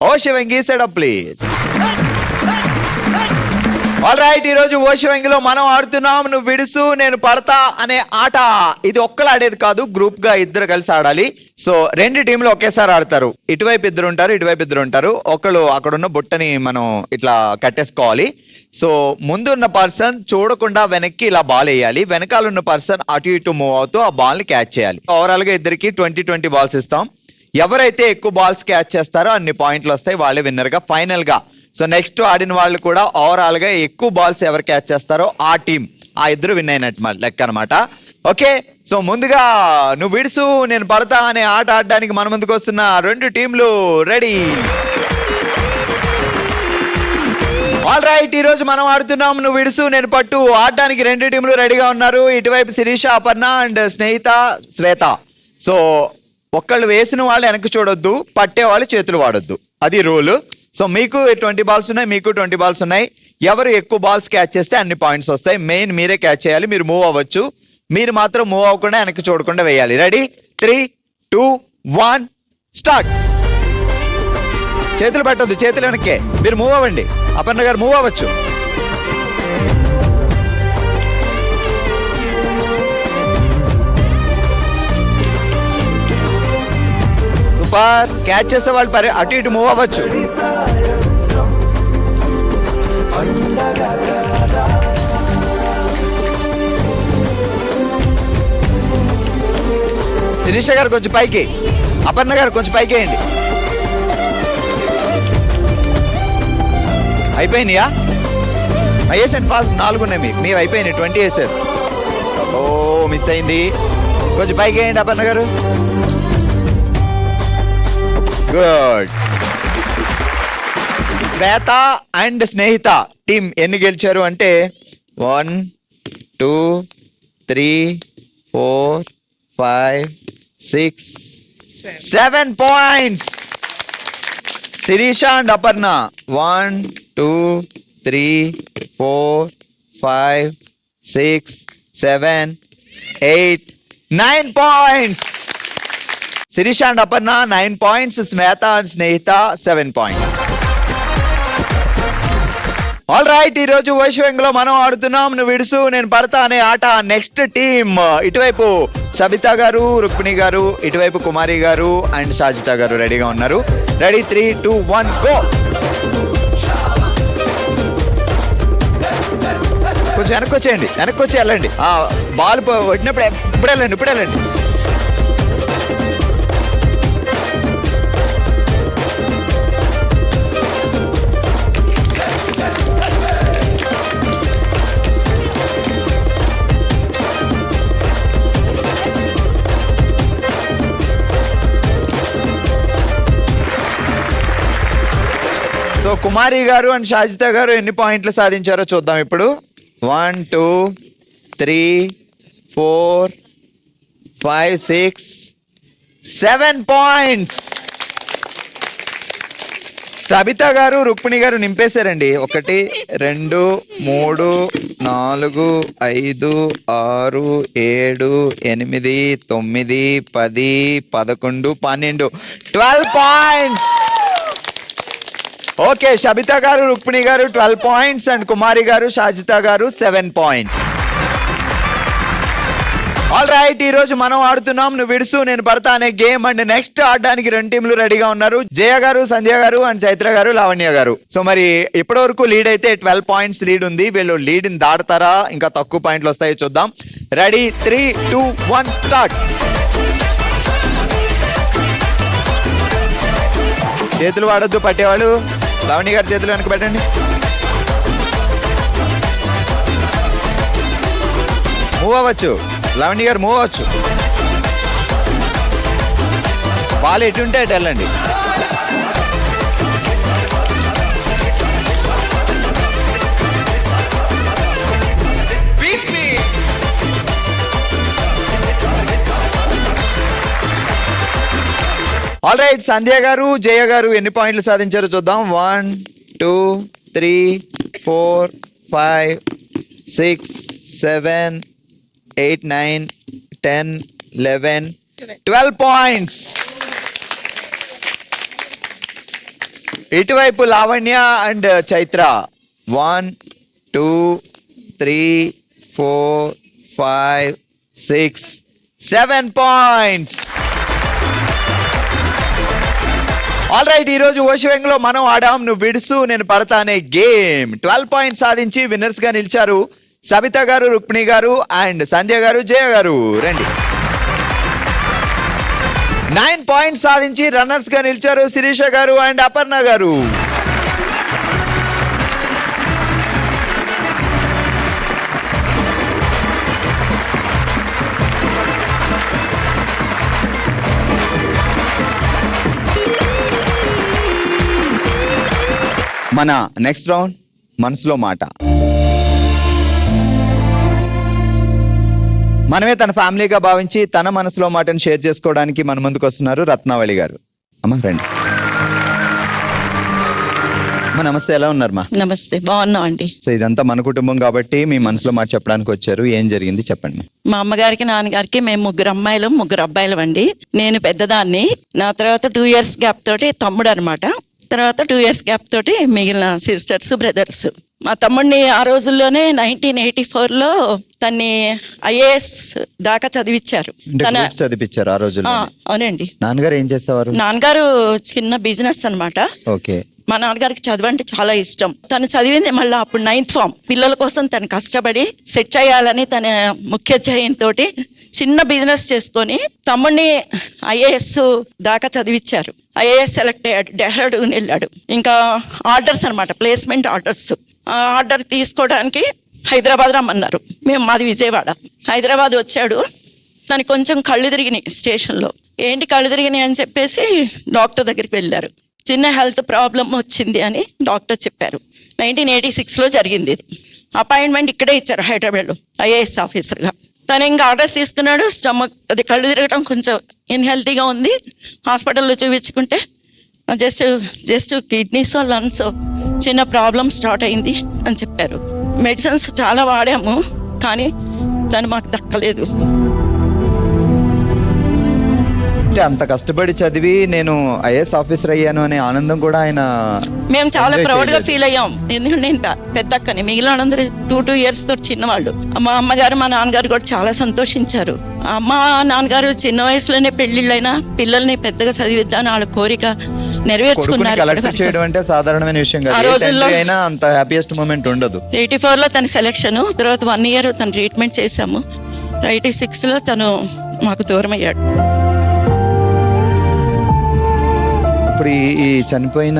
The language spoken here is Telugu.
Oh Shivangi setup please. All right, ఈ రోజు ఓ శివంగిలో మనం ఆడుతున్నాం నువ్వు విడుసు నేను పడతా అనే ఆట. ఇది ఒక్కలు ఆడేది కాదు, గ్రూప్ గా ఇద్దరు కలిసి ఆడాలి. సో 2 టీంలు ఒకేసారి ఆడతారు. ఇటువైపు ఇద్దరు ఉంటారు, ఇటువైపు ఇద్దరు ఉంటారు. ఒకళ్ళు అక్కడున్న బుట్టని మనం ఇట్లా కట్టేసుకోవాలి. సో ముందున్న పర్సన్ చూడకుండా వెనక్కి ఇలా బాల్ వేయాలి. వెనకాల ఉన్న పర్సన్ అటు ఇటు మూవ్ అవుతూ ఆ బాల్ ని క్యాచ్ చేయాలి. ఓవరాల్ గా ఇద్దరికి 20 బాల్స్ ఇస్తాం. ఎవరైతే ఎక్కువ బాల్స్ క్యాచ్ చేస్తారో అన్ని పాయింట్లు వస్తాయి, వాళ్ళే విన్నర్ గా. ఫైనల్ గా సో నెక్స్ట్ ఆడిన వాళ్ళు కూడా ఓవరాల్ గా ఎక్కువ బాల్స్ ఎవరు క్యాచ్ చేస్తారో ఆ టీం, ఆ ఇద్దరు విన్ అయినట్టు లెక్క అనమాట. ఓకే, సో ముందుగా నువ్వు విడుసు నేను పడతా అనే ఆట ఆడడానికి మన ముందుకు వస్తున్న 2 టీంలు రెడీ. ఆల్ రైట్, ఈ రోజు మనం ఆడుతున్నాం నువ్వు విడుసు నేను పట్టు. ఆడడానికి 2 టీంలు రెడీగా ఉన్నారు. ఇటువైపు శిరీష, అపర్ణ అండ్ స్నేహిత, శ్వేత. సో ఒక్కళ్ళు వేసిన వాళ్ళు వెనక్కి చూడొద్దు, పట్టే వాళ్ళు చేతులు వాడొద్దు, అది రూల్. సో మీకు 20 బాల్స్ ఉన్నాయి, మీకు 20 బాల్స్ ఉన్నాయి. ఎవరు ఎక్కువ బాల్స్ క్యాచ్ చేస్తే అన్ని పాయింట్స్ వస్తాయి. మెయిన్ మీరే క్యాచ్ చేయాలి. మీరు మూవ్ అవ్వచ్చు, మీరు మాత్రం మూవ్ అవ్వకుండా వెనక్కి చూడకుండా వేయాలి. Ready 3, 2, 1 start. చేతులు పెట్టద్దు, చేతులు వెనక్కే. మీరు మూవ్ అవ్వండి. అపర్ణ గారు మూవ్ అవ్వచ్చు. సూపర్. క్యాచ్ చేసే వాళ్ళు అటు ఇటు మూవ్ అవ్వచ్చు. శిరీష గారు కొంచెం పైకి, అపర్ణ గారు కొంచెం పైకి వేయండి. అయిపోయినాయా? వేసండి ఫాస్ట్. 4 ఉన్నాయి మీరు అయిపోయినాయి. 20 వేసారు. ఓ మిస్ అయింది. కొంచెం పైకి వేయండి అపర్ణ గారు. Good. Shweta and Snehitha team ఎన్ని గెలిచారు అంటే 1, 2, 3, 4, 5, 6, 7 points. Sirisha and Aparna 1, 2, 3, 4, 5, 6, 7, 8, 9 points. Sirisha and Aparna 9 points, Swetha and Snehitha 7 points. All right, ఈ రోజు వైశ్వంలో మనం ఆడుతున్నాం నువ్వు విడుసు నేను పడతా అనే ఆట. నెక్స్ట్ టీమ్ ఇటువైపు సబితా గారు, రుక్మిణి గారు, ఇటువైపు కుమారి గారు అండ్ షాజితా గారు రెడీగా ఉన్నారు. Ready 3, 2, 1 go. కొంచెం వెనక్కి వచ్చేయండి, వెనక్కి వచ్చి వెళ్ళండి. బాల్ కొట్టినప్పుడు ఇప్పుడు వెళ్ళండి, ఇప్పుడు వెళ్ళండి. సో కుమారి గారు అండ్ షాజితా గారు ఎన్ని పాయింట్లు సాధించారో చూద్దాం ఇప్పుడు. 1, 2, 3, 4, 5, 6, 7 పాయింట్స్. సబితా గారు, రుక్మిణి గారు నింపేశారండి. 1, 2, 3, 4, 5, 6, 7, 8, 9, 10, 11, 12 12 పాయింట్స్. ఓకే, సబితా గారు, రుక్మిణి గారు 12 పాయింట్స్ అండ్ కుమారి గారు, షాజితా గారు 7 పాయింట్స్. ఆల్ రైట్, ఈ రోజు మనం ఆడుతున్నాం నువ్వు విడుసు నేను పడతా అనే గేమ్. అండ్ నెక్స్ట్ ఆడడానికి 2 టీంలు రెడీగా ఉన్నారు. జయ గారు, సంధ్య గారు అండ్ చైత్ర గారు, లావణ్య గారు. సో మరి ఇప్పటి వరకు లీడ్ అయితే 12 పాయింట్స్ లీడ్ ఉంది. వీళ్ళు లీడ్ ని దాడతారా, ఇంకా తక్కువ పాయింట్లు వస్తాయో చూద్దాం. Ready 3, 2, 1 start. చేతులు వాడొద్దు పట్టేవాళ్ళు. లావణ్య గారి చేతులు వెనక పెట్టండి. మూవ్ అవ్వచ్చు, లావణ్య గారు మూవ్ అవ్వచ్చు. బాల్ ఎటుంటే అటు వెళ్ళండి. ఆల్ రైట్, సంధ్య గారు, జయ గారు ఎన్ని పాయింట్లు సాధించారో చూద్దాం. 1, 2, 3, 4, 5, 6, 7, 8, 9, 10, 11, 12 పాయింట్స్. ఇటువైపు Lavanya and Chaitra 1 2 3 4 5 6 7 points. All right, ఈ రోజు ఓషివెంగ్లో మనం ఆడాం నువ్వు విడుసు నేను పడతా అనే గేమ్. 12 పాయింట్స్ సాధించి విన్నర్స్ గా నిలిచారు సబిత గారు, రుక్మిణి గారు అండ్ సంధ్య గారు, జయ గారు. రండి. 9 పాయింట్స్ సాధించి రన్నర్స్ గా నిలిచారు శిరీష గారు అండ్ అపర్ణ గారు. మన నెక్స్ట్ రౌండ్ మనసులో మాట. మనమే తన ఫ్యామిలీగా భావించి తన మనసులో మాటను షేర్ చేసుకోవడానికి మన ముందుకు వస్తున్నారు రత్నావళి గారు. అమ్మా రండి. అమ్మా నమస్తే, ఎలా ఉన్నారు మా? నమస్తే, బాగున్నాం అండి. సో ఇదంతా మన కుటుంబం కాబట్టి మీ మనసులో మాట చెప్పడానికి వచ్చారు. ఏం జరిగింది చెప్పండి. మా అమ్మగారికి నాన్నగారికి మేము 3 అమ్మాయిలు 3 అబ్బాయిలు అండి. నేను పెద్దదాన్ని. నా తర్వాత 2 years గ్యాప్ తోటి తమ్ముడు అనమాట. తర్వాత 2 years గ్యాప్ తోటి మిగిలిన సిస్టర్స్ బ్రదర్స్. మా తమ్ముడిని ఆ రోజుల్లోనే 1984లో తన్ని ఐఏఎస్ దాకా చదివించారు. చదివించారు ఆ రోజుల్లో? అవునండి. నాన్నగారు ఏం చేసేవారు? నాన్నగారు చిన్న బిజినెస్ అన్నమాట. ఓకే. మా నాన్నగారికి చదవంటే చాలా ఇష్టం. తను చదివింది మళ్ళీ అప్పుడు 9th form. పిల్లల కోసం తను కష్టపడి సెట్ చేయాలని తన ముఖ్య ధ్యేయంతో చిన్న బిజినెస్ చేసుకొని తమ్ముడిని ఐఏఎస్ దాకా చదివించారు. ఐఏఎస్ సెలెక్ట్ అయ్యాడు, డెహ్రాడూన్ వెళ్ళాడు. ఇంకా ఆర్డర్స్ అనమాట, ప్లేస్మెంట్ ఆర్డర్స్. ఆర్డర్ తీసుకోవడానికి హైదరాబాద్ రమ్మన్నారు. మాది విజయవాడ. హైదరాబాద్ వచ్చాడు. తనకి కొంచెం కళ్ళు తిరిగినాయి స్టేషన్లో. ఏంటి కళ్ళు తిరిగినాయి అని చెప్పేసి డాక్టర్ దగ్గరికి వెళ్ళారు. చిన్న హెల్త్ ప్రాబ్లం వచ్చింది అని డాక్టర్ చెప్పారు. 1986లో జరిగింది ఇది. అపాయింట్మెంట్ ఇక్కడే ఇచ్చారు హైదరాబాద్లో ఐఏఎస్ ఆఫీసర్గా. తను ఇంకా ఆర్డర్స్ తీసుకున్నాడు. స్టమక్ అది కళ్ళు తిరగడం కొంచెం ఇన్హెల్తీగా ఉంది. హాస్పిటల్లో చూపించుకుంటే జస్ట్ కిడ్నీస్ లంగ్స్ చిన్న ప్రాబ్లం స్టార్ట్ అయింది అని చెప్పారు. మెడిసిన్స్ చాలా వాడాము కానీ తను మాకు దక్కలేదు. అంటే అంత కష్టపడి చదివి నేను ఐఏఎస్ ఆఫీసర్ అయ్యాను అనే ఆనందం కూడా ఆయన, మేము చాలా ప్రౌడ్ గా ఫీల్ అయ్యాం. ఎందుకంటే నేను పెద్ద అక్కని, మిగిలిన వాళ్ళందరూ 2 years తోటి చిన్నవాళ్ళు. మా అమ్మగారు మా నాన్నగారు కూడా చాలా సంతోషించారు. అమ్మ నాన్నగారు చిన్న వయసులోనే పెళ్లిళ్ళైనా పిల్లల్ని పెద్దగా చదివిద్దాని వాళ్ళ కోరిక నెరవేర్చుకున్నారు. చేయడం అంటే సాధారణమైన విషయం కాదు. ఆ రోజుల్లో అంత హ్యాపీయెస్ట్ మూమెంట్ ఉండదు. 84లో తన సెలక్షన్, తర్వాత 1 year తను ట్రీట్మెంట్ చేశాము. 86లో తను మాకు దూరం అయ్యాడు. ఇప్పుడు ఈ చనిపోయిన